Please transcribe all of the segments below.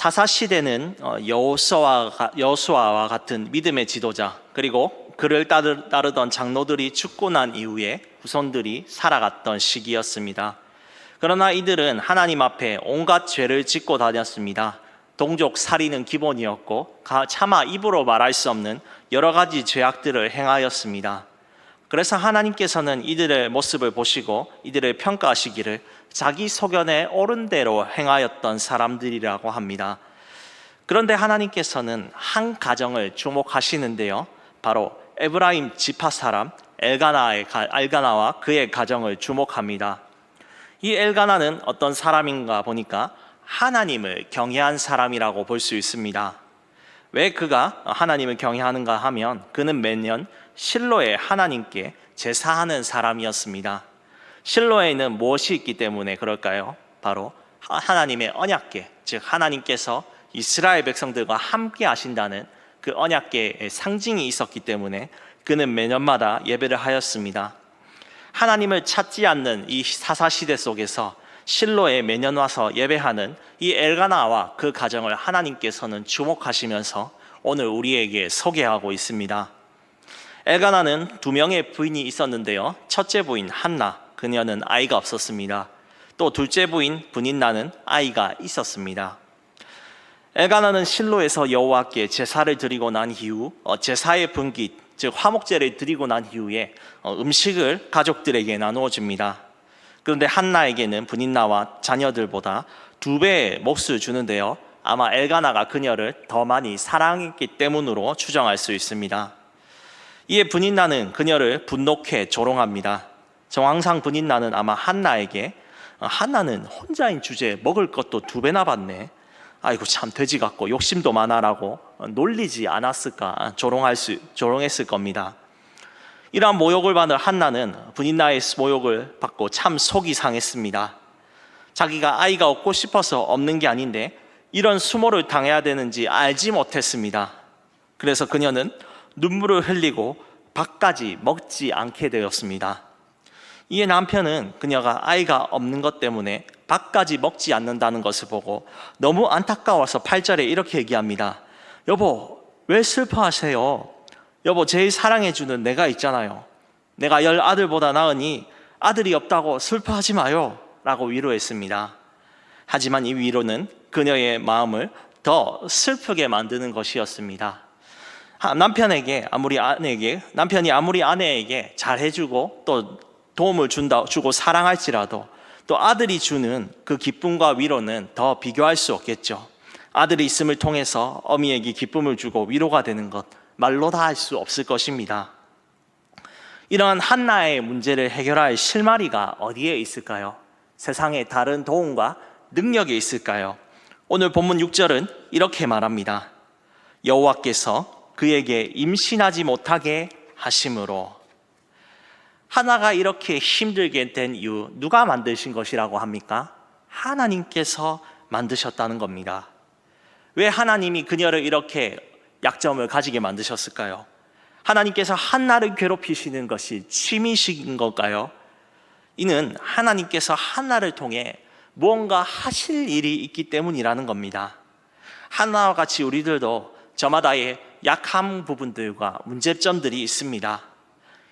사사 시대는 여호수아와 같은 믿음의 지도자, 그리고 그를 따르던 장로들이 죽고 난 이후에 후손들이 살아갔던 시기였습니다. 그러나 이들은 하나님 앞에 온갖 죄를 짓고 다녔습니다. 동족 살인은 기본이었고 차마 입으로 말할 수 없는 여러 가지 죄악들을 행하였습니다. 그래서 하나님께서는 이들의 모습을 보시고 이들을 평가하시기를 자기 소견에 옳은 대로 행하였던 사람들이라고 합니다. 그런데 하나님께서는 한 가정을 주목하시는데요, 바로 에브라임 지파 사람 엘가나와 그의 가정을 주목합니다. 이 엘가나는 어떤 사람인가 보니까 하나님을 경외한 사람이라고 볼 수 있습니다. 왜 그가 하나님을 경외하는가 하면 그는 매년 실로에 하나님께 제사하는 사람이었습니다. 실로에는 무엇이 있기 때문에 그럴까요? 바로 하나님의 언약궤, 즉 하나님께서 이스라엘 백성들과 함께 하신다는 그 언약궤의 상징이 있었기 때문에 그는 매년마다 예배를 하였습니다. 하나님을 찾지 않는 이 사사시대 속에서 실로에 매년 와서 예배하는 이 엘가나와 그 가정을 하나님께서는 주목하시면서 오늘 우리에게 소개하고 있습니다. 엘가나는 2명의 부인이 있었는데요, 첫째 부인 한나, 그녀는 아이가 없었습니다. 또 둘째 부인 브닌나는 아이가 있었습니다. 엘가나는 실로에서 여호와께 제사를 드리고 난 이후 제사의 분깃, 즉 화목제를 드리고 난 이후에 음식을 가족들에게 나누어 줍니다. 그런데 한나에게는 브닌나와 자녀들보다 2배의 몫을 주는데요, 아마 엘가나가 그녀를 더 많이 사랑했기 때문으로 추정할 수 있습니다. 이에 브닌나는 그녀를 분노케 조롱합니다. 정황상 브닌나는 아마 한나에게 한나는 혼자인 주제에 먹을 것도 2배나 받네, 아이고 참 돼지 같고 욕심도 많아라고 놀리지 않았을까, 조롱했을 겁니다. 이러한 모욕을 받은 한나는 브닌나의 모욕을 받고 참 속이 상했습니다. 자기가 아이가 얻고 싶어서 없는 게 아닌데 이런 수모를 당해야 되는지 알지 못했습니다. 그래서 그녀는 눈물을 흘리고 밥까지 먹지 않게 되었습니다. 이에 남편은 그녀가 아이가 없는 것 때문에 밥까지 먹지 않는다는 것을 보고 너무 안타까워서 8절에 이렇게 얘기합니다. 여보, 왜 슬퍼하세요? 여보, 제일 사랑해주는 내가 있잖아요. 내가 10아들보다 나으니 아들이 없다고 슬퍼하지 마요 라고 위로했습니다. 하지만 이 위로는 그녀의 마음을 더 슬프게 만드는 것이었습니다. 남편이 아무리 아내에게 잘해주고 또 도움을 주고 사랑할지라도 또 아들이 주는 그 기쁨과 위로는 더 비교할 수 없겠죠. 아들이 있음을 통해서 어미에게 기쁨을 주고 위로가 되는 것, 말로 다 할 수 없을 것입니다. 이러한 한나의 문제를 해결할 실마리가 어디에 있을까요? 세상에 다른 도움과 능력이 있을까요? 오늘 본문 6절은 이렇게 말합니다. 여호와께서 그에게 임신하지 못하게 하심으로. 하나가 이렇게 힘들게 된 이유, 누가 만드신 것이라고 합니까? 하나님께서 만드셨다는 겁니다. 왜 하나님이 그녀를 이렇게 약점을 가지게 만드셨을까요? 하나님께서 한나를 괴롭히시는 것이 취미식인 걸까요? 이는 하나님께서 한나를 통해 무언가 하실 일이 있기 때문이라는 겁니다. 한나와 같이 우리들도 저마다의 약한 부분들과 문제점들이 있습니다.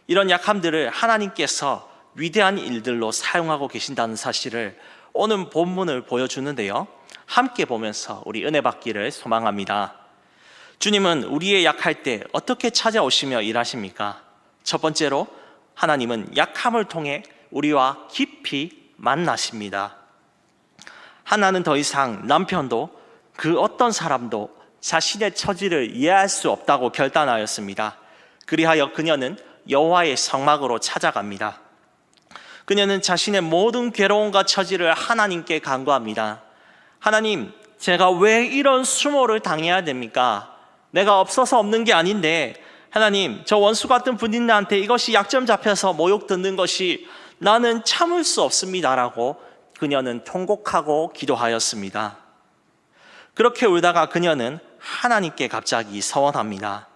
이런 약함들을 하나님께서 위대한 일들로 사용하고 계신다는 사실을 오늘 본문을 보여주는데요, 함께 보면서 우리 은혜 받기를 소망합니다. 주님은 우리의 약할 때 어떻게 찾아오시며 일하십니까? 첫 번째로 하나님은 약함을 통해 우리와 깊이 만나십니다. 하나는 더 이상 남편도 그 어떤 사람도 자신의 처지를 이해할 수 없다고 결단하였습니다. 그리하여 그녀는 여호와의 성막으로 찾아갑니다. 그녀는 자신의 모든 괴로움과 처지를 하나님께 간구합니다. 하나님, 제가 왜 이런 수모를 당해야 됩니까? 내가 없어서 없는 게 아닌데 하나님, 저 원수 같은 분인한테 이것이 약점 잡혀서 모욕 듣는 것이 나는 참을 수 없습니다라고 그녀는 통곡하고 기도하였습니다. 그렇게 울다가 그녀는 하나님께 갑자기 서원합니다.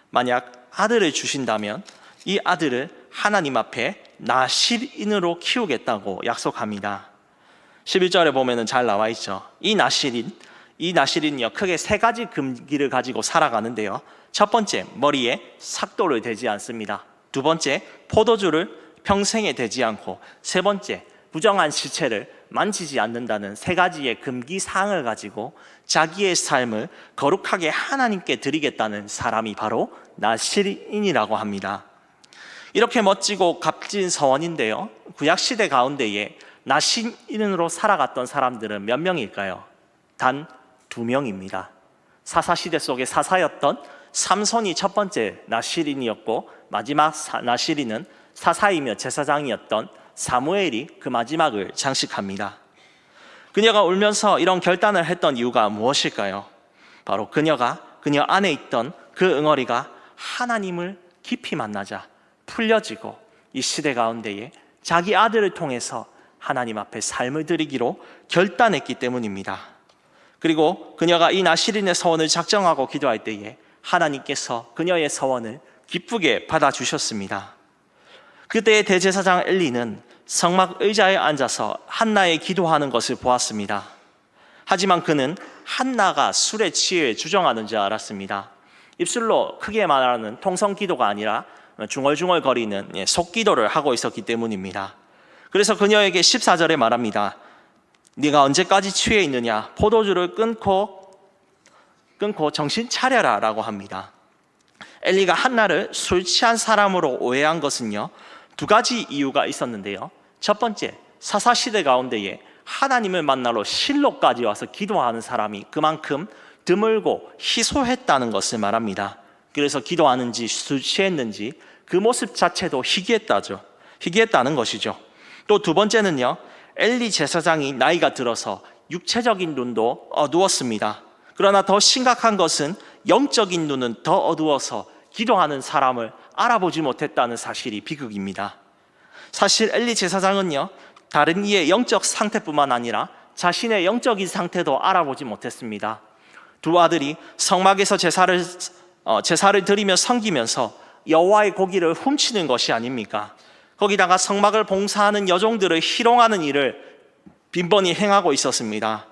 만약 아들을 주신다면 이 아들을 하나님 앞에 나실인으로 키우겠다고 약속합니다. 11절에 보면 잘 나와 있죠. 이 나실인, 이 나실인이요 크게 세 가지 금기를 가지고 살아가는데요. 첫 번째, 머리에 삭도를 대지 않습니다. 두 번째, 포도주를 평생에 대지 않고, 세 번째, 부정한 시체를 만지지 않는다는 세 가지의 금기 사항을 가지고 자기의 삶을 거룩하게 하나님께 드리겠다는 사람이 바로 나실인이라고 합니다. 이렇게 멋지고 값진 서원인데요, 구약시대 가운데에 나실인으로 살아갔던 사람들은 몇 명일까요? 단 2명입니다. 사사시대 속의 사사였던 삼손이 첫 번째 나실인이었고, 마지막 나실인은 사사이며 제사장이었던 사무엘이 그 마지막을 장식합니다. 그녀가 울면서 이런 결단을 했던 이유가 무엇일까요? 바로 그녀가 그녀 안에 있던 그 응어리가 하나님을 깊이 만나자 풀려지고 이 시대 가운데에 자기 아들을 통해서 하나님 앞에 삶을 드리기로 결단했기 때문입니다. 그리고 그녀가 이 나실인의 서원을 작정하고 기도할 때에 하나님께서 그녀의 서원을 기쁘게 받아주셨습니다. 그때의 대제사장 엘리는 성막 의자에 앉아서 한나의 기도하는 것을 보았습니다. 하지만 그는 한나가 술에 취해 주정하는 줄 알았습니다. 입술로 크게 말하는 통성 기도가 아니라 중얼중얼거리는 속기도를 하고 있었기 때문입니다. 그래서 그녀에게 14절에 말합니다. 네가 언제까지 취해 있느냐? 포도주를 끊고 정신 차려라 라고 합니다. 엘리가 한나를 술 취한 사람으로 오해한 것은요, 2가지 이유가 있었는데요. 첫 번째, 사사시대 가운데에 하나님을 만나러 실로까지 와서 기도하는 사람이 그만큼 드물고 희소했다는 것을 말합니다. 그래서 기도하는지 술 취했는지 그 모습 자체도 희귀했다는 것이죠. 또 2번째는요, 엘리 제사장이 나이가 들어서 육체적인 눈도 어두웠습니다. 그러나 더 심각한 것은 영적인 눈은 더 어두워서 기도하는 사람을 알아보지 못했다는 사실이 비극입니다. 사실 엘리 제사장은요, 다른 이의 영적 상태뿐만 아니라 자신의 영적인 상태도 알아보지 못했습니다. 2 아들이 성막에서 제사를 드리며 섬기면서 여호와의 고기를 훔치는 것이 아닙니까? 거기다가 성막을 봉사하는 여종들을 희롱하는 일을 빈번히 행하고 있었습니다.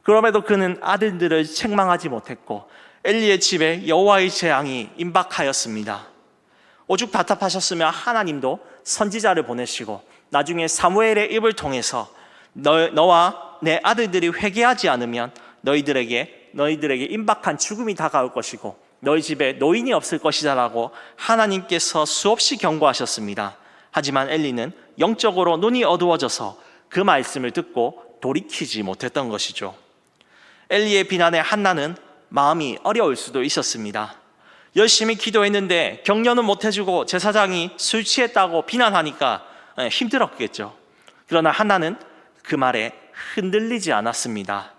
그럼에도 그는 아들들을 책망하지 못했고 엘리의 집에 여호와의 재앙이 임박하였습니다. 오죽 답답하셨으면 하나님도 선지자를 보내시고 나중에 사무엘의 입을 통해서 너와 내 아들들이 회개하지 않으면 너희들에게 임박한 죽음이 다가올 것이고 너희 집에 노인이 없을 것이다 라고 하나님께서 수없이 경고하셨습니다. 하지만 엘리는 영적으로 눈이 어두워져서 그 말씀을 듣고 돌이키지 못했던 것이죠. 엘리의 비난에 한나는 마음이 어려울 수도 있었습니다. 열심히 기도했는데 격려는 못해주고 제사장이 술 취했다고 비난하니까 힘들었겠죠. 그러나 한나는 그 말에 흔들리지 않았습니다.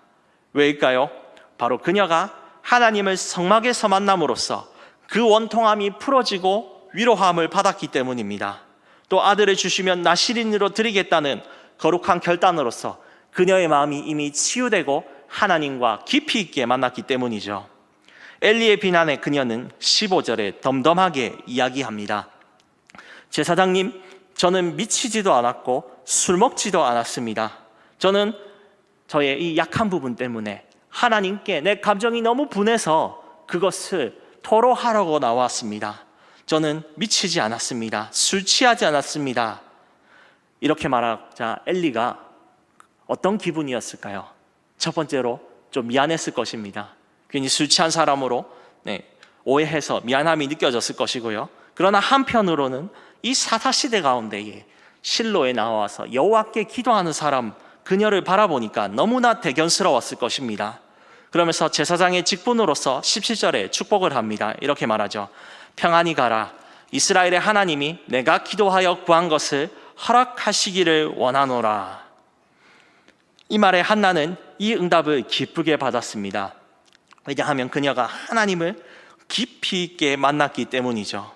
왜일까요? 바로 그녀가 하나님을 성막에서 만남으로써 그 원통함이 풀어지고 위로함을 받았기 때문입니다. 또 아들을 주시면 나실인으로 드리겠다는 거룩한 결단으로서 그녀의 마음이 이미 치유되고 하나님과 깊이 있게 만났기 때문이죠. 엘리의 비난에 그녀는 15절에 덤덤하게 이야기합니다. 제사장님, 저는 미치지도 않았고 술 먹지도 않았습니다. 저는 저의 이 약한 부분 때문에 하나님께 내 감정이 너무 분해서 그것을 토로하려고 나왔습니다. 저는 미치지 않았습니다. 술 취하지 않았습니다. 이렇게 말하자 엘리가 어떤 기분이었을까요? 첫 번째로 좀 미안했을 것입니다. 괜히 술 취한 사람으로 오해해서 미안함이 느껴졌을 것이고요. 그러나 한편으로는 이 사사시대 가운데에 실로에 나와서 여호와께 기도하는 사람, 그녀를 바라보니까 너무나 대견스러웠을 것입니다. 그러면서 제사장의 직분으로서 17절에 축복을 합니다. 이렇게 말하죠. 평안히 가라. 이스라엘의 하나님이 내가 기도하여 구한 것을 허락하시기를 원하노라. 이 말에 한나는 이 응답을 기쁘게 받았습니다. 왜냐하면 그녀가 하나님을 깊이 있게 만났기 때문이죠.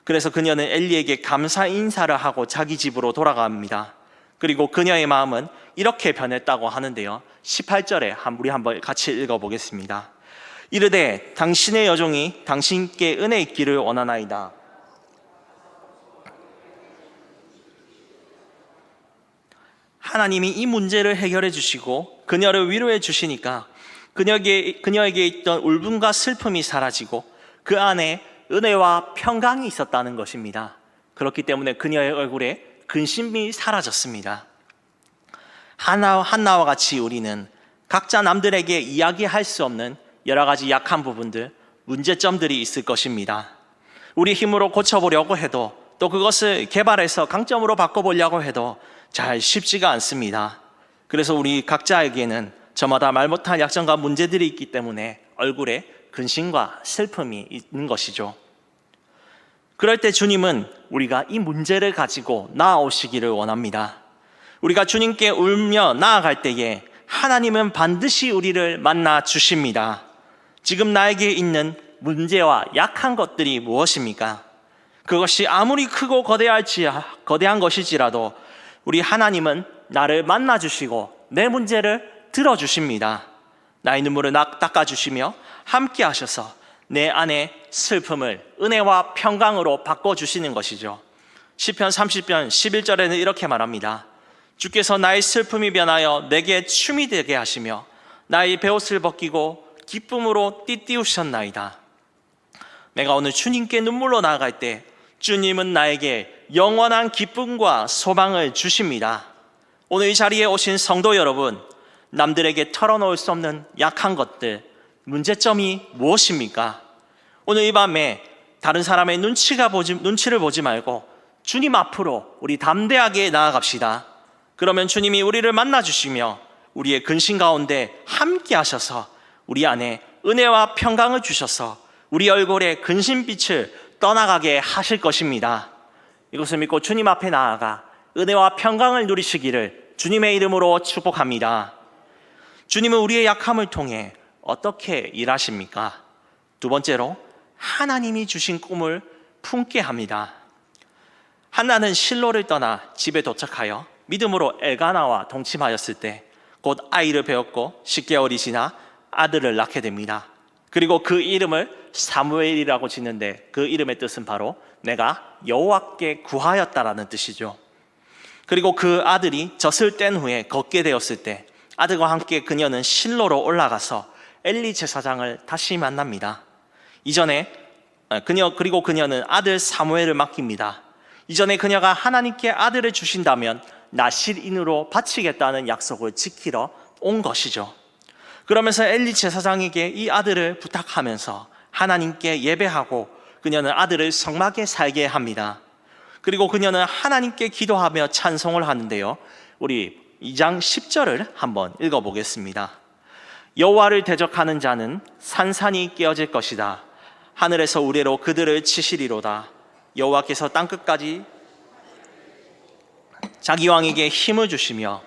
그래서 그녀는 엘리에게 감사 인사를 하고 자기 집으로 돌아갑니다. 그리고 그녀의 마음은 이렇게 변했다고 하는데요. 18절에 우리 한번 같이 읽어보겠습니다. 이르되 당신의 여종이 당신께 은혜 있기를 원하나이다. 하나님이 이 문제를 해결해 주시고 그녀를 위로해 주시니까 그녀에게 있던 울분과 슬픔이 사라지고 그 안에 은혜와 평강이 있었다는 것입니다. 그렇기 때문에 그녀의 얼굴에 근심이 사라졌습니다. 한나와 같이 우리는 각자 남들에게 이야기할 수 없는 여러 가지 약한 부분들, 문제점들이 있을 것입니다. 우리 힘으로 고쳐보려고 해도 또 그것을 개발해서 강점으로 바꿔보려고 해도 잘 쉽지가 않습니다. 그래서 우리 각자에게는 저마다 말 못할 약점과 문제들이 있기 때문에 얼굴에 근심과 슬픔이 있는 것이죠. 그럴 때 주님은 우리가 이 문제를 가지고 나아오시기를 원합니다. 우리가 주님께 울며 나아갈 때에 하나님은 반드시 우리를 만나 주십니다. 지금 나에게 있는 문제와 약한 것들이 무엇입니까? 그것이 아무리 크고 거대한 것이지라도 우리 하나님은 나를 만나 주시고 내 문제를 들어주십니다. 나의 눈물을 닦아주시며 함께 하셔서 내 안의 슬픔을 은혜와 평강으로 바꿔주시는 것이죠. 시편 30편 11절에는 이렇게 말합니다. 주께서 나의 슬픔이 변하여 내게 춤이 되게 하시며 나의 베옷을 벗기고 기쁨으로 띠띠우셨나이다. 내가 오늘 주님께 눈물로 나아갈 때 주님은 나에게 영원한 기쁨과 소망을 주십니다. 오늘 이 자리에 오신 성도 여러분, 남들에게 털어놓을 수 없는 약한 것들, 문제점이 무엇입니까? 오늘 이 밤에 다른 사람의 눈치를 보지 말고 주님 앞으로 우리 담대하게 나아갑시다. 그러면 주님이 우리를 만나주시며 우리의 근심 가운데 함께 하셔서 우리 안에 은혜와 평강을 주셔서 우리 얼굴에 근심빛을 떠나가게 하실 것입니다. 이것을 믿고 주님 앞에 나아가 은혜와 평강을 누리시기를 주님의 이름으로 축복합니다. 주님은 우리의 약함을 통해 어떻게 일하십니까? 두 번째로 하나님이 주신 꿈을 품게 합니다. 한나는 실로를 떠나 집에 도착하여 믿음으로 엘가나와 동침하였을 때 곧 아이를 배웠고 10개월이 지나 아들을 낳게 됩니다. 그리고 그 이름을 사무엘이라고 짓는데 그 이름의 뜻은 바로 내가 여호와께 구하였다라는 뜻이죠. 그리고 그 아들이 젖을 뗀 후에 걷게 되었을 때 아들과 함께 그녀는 실로로 올라가서 엘리 제사장을 다시 만납니다. 그리고 그녀는 아들 사무엘을 맡깁니다. 이전에 그녀가 하나님께 아들을 주신다면 나실인으로 바치겠다는 약속을 지키러 온 것이죠. 그러면서 엘리 제사장에게 이 아들을 부탁하면서 하나님께 예배하고 그녀는 아들을 성막에 살게 합니다. 그리고 그녀는 하나님께 기도하며 찬송을 하는데요. 우리 2장 10절을 한번 읽어보겠습니다. 여호와를 대적하는 자는 산산이 깨어질 것이다. 하늘에서 우레로 그들을 치시리로다. 여호와께서 땅끝까지 자기 왕에게 힘을 주시며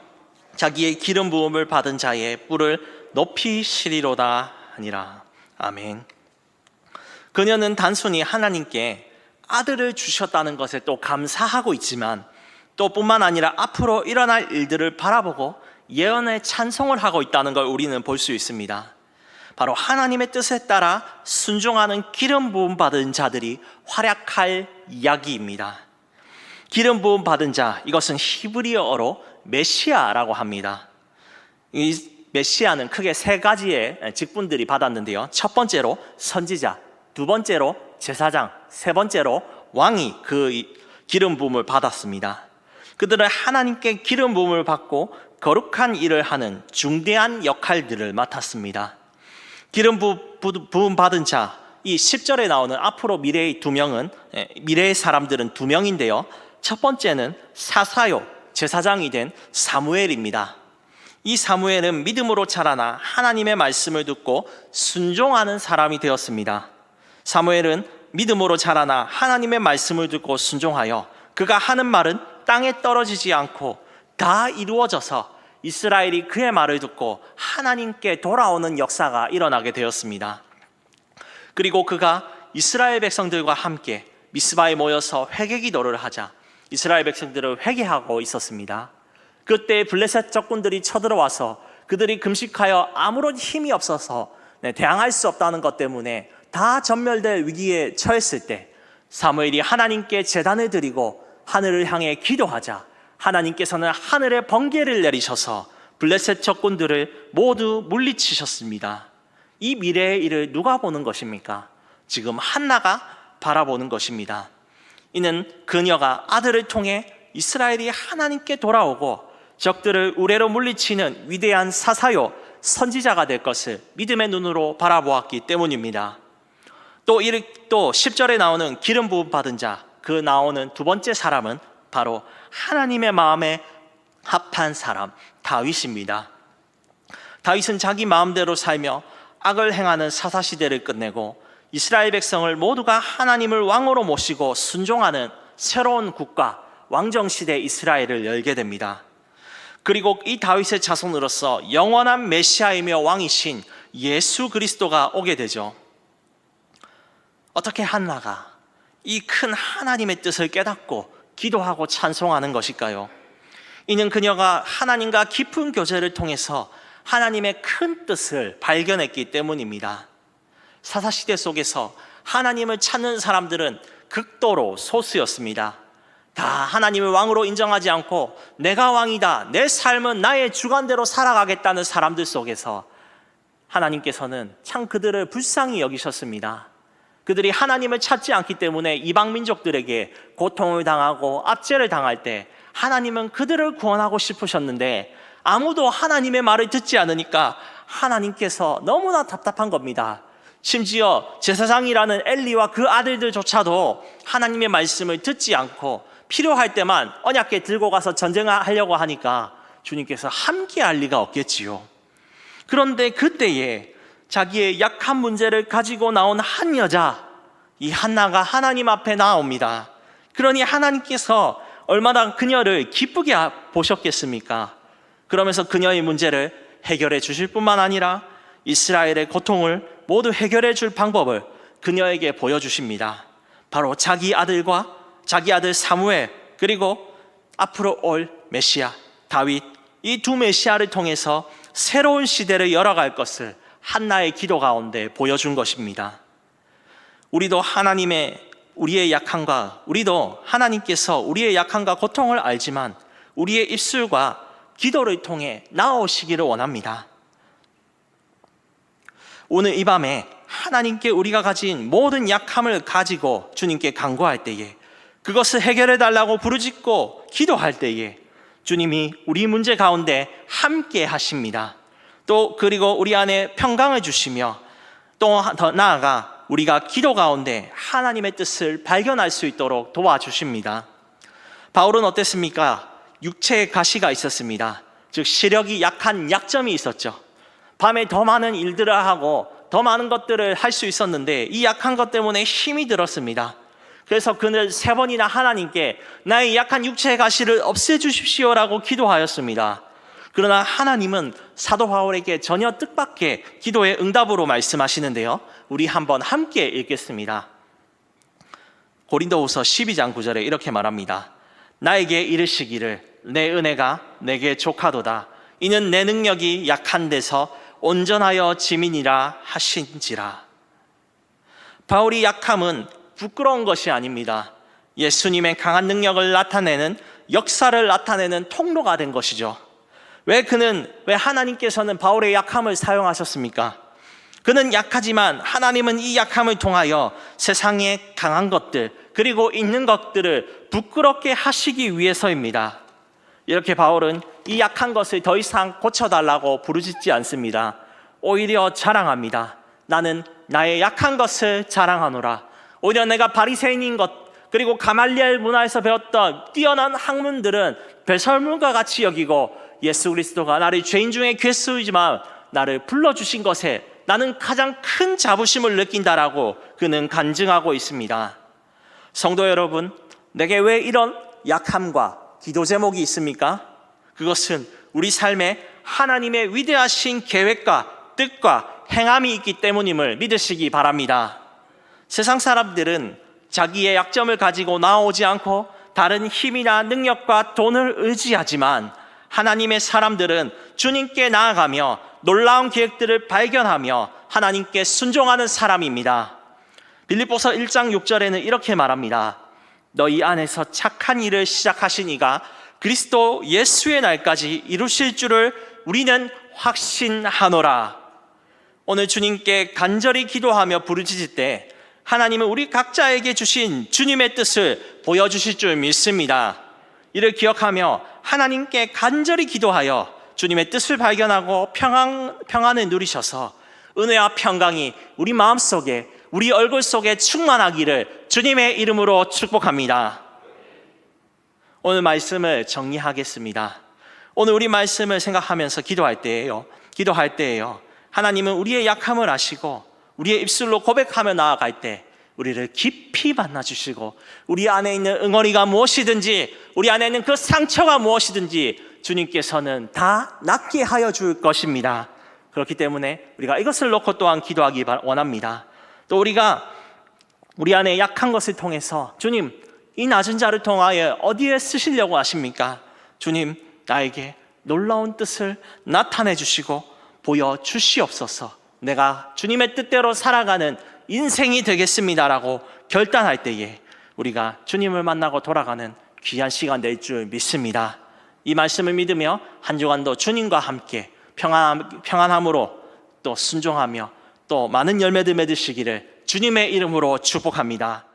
자기의 기름 부음을 받은 자의 뿔을 높이시리로다 하니라. 아멘. 그녀는 단순히 하나님께 아들을 주셨다는 것에 또 감사하고 있지만 또 뿐만 아니라 앞으로 일어날 일들을 바라보고 예언의 찬송을 하고 있다는 걸 우리는 볼 수 있습니다. 바로 하나님의 뜻에 따라 순종하는 기름 부음 받은 자들이 활약할 이야기입니다. 기름 부음 받은 자, 이것은 히브리어로 메시아라고 합니다. 이 메시아는 크게 세 가지의 직분들이 받았는데요. 첫 번째로 선지자, 두 번째로 제사장, 세 번째로 왕이 그 기름 부음을 받았습니다. 그들은 하나님께 기름 부음을 받고 거룩한 일을 하는 중대한 역할들을 맡았습니다. 기름 부음 받은 자, 이 10절에 나오는 앞으로 미래의 사람들은 두 명인데요. 첫 번째는 사사요, 제사장이 된 사무엘입니다. 이 사무엘은 믿음으로 자라나 하나님의 말씀을 듣고 순종하는 사람이 되었습니다. 사무엘은 믿음으로 자라나 하나님의 말씀을 듣고 순종하여 그가 하는 말은 땅에 떨어지지 않고 다 이루어져서 이스라엘이 그의 말을 듣고 하나님께 돌아오는 역사가 일어나게 되었습니다. 그리고 그가 이스라엘 백성들과 함께 미스바에 모여서 회개 기도를 하자 이스라엘 백성들을 회개하고 있었습니다. 그때 블레셋 적군들이 쳐들어와서 그들이 금식하여 아무런 힘이 없어서 대항할 수 없다는 것 때문에 다 전멸될 위기에 처했을 때 사무엘이 하나님께 제단을 드리고 하늘을 향해 기도하자 하나님께서는 하늘에 번개를 내리셔서 블레셋 적군들을 모두 물리치셨습니다. 이 미래의 일을 누가 보는 것입니까? 지금 한나가 바라보는 것입니다. 이는 그녀가 아들을 통해 이스라엘이 하나님께 돌아오고 적들을 우레로 물리치는 위대한 사사요 선지자가 될 것을 믿음의 눈으로 바라보았기 때문입니다. 또 10절에 나오는 기름 부음 받은 자, 그 나오는 두 번째 사람은 바로 하나님의 마음에 합한 사람 다윗입니다. 다윗은 자기 마음대로 살며 악을 행하는 사사시대를 끝내고 이스라엘 백성을 모두가 하나님을 왕으로 모시고 순종하는 새로운 국가 왕정시대 이스라엘을 열게 됩니다. 그리고 이 다윗의 자손으로서 영원한 메시아이며 왕이신 예수 그리스도가 오게 되죠. 어떻게 한나가 이 큰 하나님의 뜻을 깨닫고 기도하고 찬송하는 것일까요? 이는 그녀가 하나님과 깊은 교제를 통해서 하나님의 큰 뜻을 발견했기 때문입니다. 사사시대 속에서 하나님을 찾는 사람들은 극도로 소수였습니다. 다 하나님을 왕으로 인정하지 않고 내가 왕이다, 내 삶은 나의 주관대로 살아가겠다는 사람들 속에서 하나님께서는 참 그들을 불쌍히 여기셨습니다. 그들이 하나님을 찾지 않기 때문에 이방 민족들에게 고통을 당하고 압제를 당할 때 하나님은 그들을 구원하고 싶으셨는데 아무도 하나님의 말을 듣지 않으니까 하나님께서 너무나 답답한 겁니다. 심지어 제사장이라는 엘리와 그 아들들조차도 하나님의 말씀을 듣지 않고 필요할 때만 언약궤 들고 가서 전쟁하려고 하니까 주님께서 함께할 리가 없겠지요. 그런데 그때에 자기의 약한 문제를 가지고 나온 한 여자, 이 한나가 하나님 앞에 나옵니다. 그러니 하나님께서 얼마나 그녀를 기쁘게 보셨겠습니까? 그러면서 그녀의 문제를 해결해 주실 뿐만 아니라 이스라엘의 고통을 모두 해결해 줄 방법을 그녀에게 보여주십니다. 바로 자기 아들 사무엘, 그리고 앞으로 올 메시아 다윗, 이 두 메시아를 통해서 새로운 시대를 열어갈 것을 한나의 기도 가운데 보여준 것입니다. 우리도 하나님께서 우리의 약함과 고통을 알지만 우리의 입술과 기도를 통해 나오시기를 원합니다. 오늘 이 밤에 하나님께 우리가 가진 모든 약함을 가지고 주님께 간구할 때에, 그것을 해결해 달라고 부르짖고 기도할 때에 주님이 우리 문제 가운데 함께 하십니다. 또 그리고 우리 안에 평강을 주시며 또 더 나아가 우리가 기도 가운데 하나님의 뜻을 발견할 수 있도록 도와주십니다. 바울은 어땠습니까? 육체의 가시가 있었습니다. 즉 시력이 약한 약점이 있었죠. 밤에 더 많은 일들을 하고 더 많은 것들을 할 수 있었는데 이 약한 것 때문에 힘이 들었습니다. 그래서 그는 3번이나 하나님께 나의 약한 육체의 가시를 없애주십시오라고 기도하였습니다. 그러나 하나님은 사도 바울에게 전혀 뜻밖의 기도의 응답으로 말씀하시는데요, 우리 한번 함께 읽겠습니다. 고린도후서 12장 9절에 이렇게 말합니다. 나에게 이르시기를 내 은혜가 내게 족하도다. 이는 내 능력이 약한 데서 온전하여 지민이라 하신지라. 바울이 약함은 부끄러운 것이 아닙니다. 예수님의 강한 능력을 나타내는, 역사를 나타내는 통로가 된 것이죠. 왜 하나님께서는 바울의 약함을 사용하셨습니까? 그는 약하지만 하나님은 이 약함을 통하여 세상의 강한 것들, 그리고 있는 것들을 부끄럽게 하시기 위해서입니다. 이렇게 바울은 이 약한 것을 더 이상 고쳐달라고 부르짖지 않습니다. 오히려 자랑합니다. 나는 나의 약한 것을 자랑하노라. 오히려 내가 바리새인인 것, 그리고 가말리엘 문화에서 배웠던 뛰어난 학문들은 배설물과 같이 여기고 예수 그리스도가 나를 죄인 중에 괴수이지만 나를 불러주신 것에 나는 가장 큰 자부심을 느낀다라고 그는 간증하고 있습니다. 성도 여러분, 내게 왜 이런 약함과 기도 제목이 있습니까? 그것은 우리 삶에 하나님의 위대하신 계획과 뜻과 행함이 있기 때문임을 믿으시기 바랍니다. 세상 사람들은 자기의 약점을 가지고 나오지 않고 다른 힘이나 능력과 돈을 의지하지만 하나님의 사람들은 주님께 나아가며 놀라운 계획들을 발견하며 하나님께 순종하는 사람입니다. 빌립보서 1장 6절에는 이렇게 말합니다. 너희 안에서 착한 일을 시작하신 이가 그리스도 예수의 날까지 이루실 줄을 우리는 확신하노라. 오늘 주님께 간절히 기도하며 부르짖을 때 하나님은 우리 각자에게 주신 주님의 뜻을 보여주실 줄 믿습니다. 이를 기억하며 하나님께 간절히 기도하여 주님의 뜻을 발견하고 평안을 누리셔서 은혜와 평강이 우리 마음속에, 우리 얼굴 속에 충만하기를 주님의 이름으로 축복합니다. 오늘 말씀을 정리하겠습니다. 오늘 우리 말씀을 생각하면서 기도할 때예요. 하나님은 우리의 약함을 아시고 우리의 입술로 고백하며 나아갈 때 우리를 깊이 만나주시고 우리 안에 있는 응어리가 무엇이든지, 우리 안에 있는 그 상처가 무엇이든지 주님께서는 다 낫게 하여 줄 것입니다. 그렇기 때문에 우리가 이것을 놓고 또한 기도하기 원합니다. 또 우리가 우리 안에 약한 것을 통해서 주님, 이 낮은 자를 통하여 어디에 쓰시려고 하십니까? 주님, 나에게 놀라운 뜻을 나타내 주시고 보여주시옵소서. 내가 주님의 뜻대로 살아가는 인생이 되겠습니다라고 결단할 때에 우리가 주님을 만나고 돌아가는 귀한 시간 될 줄 믿습니다. 이 말씀을 믿으며 한 주간도 주님과 함께 평안함으로 또 순종하며 또 많은 열매들 맺으시기를 주님의 이름으로 축복합니다.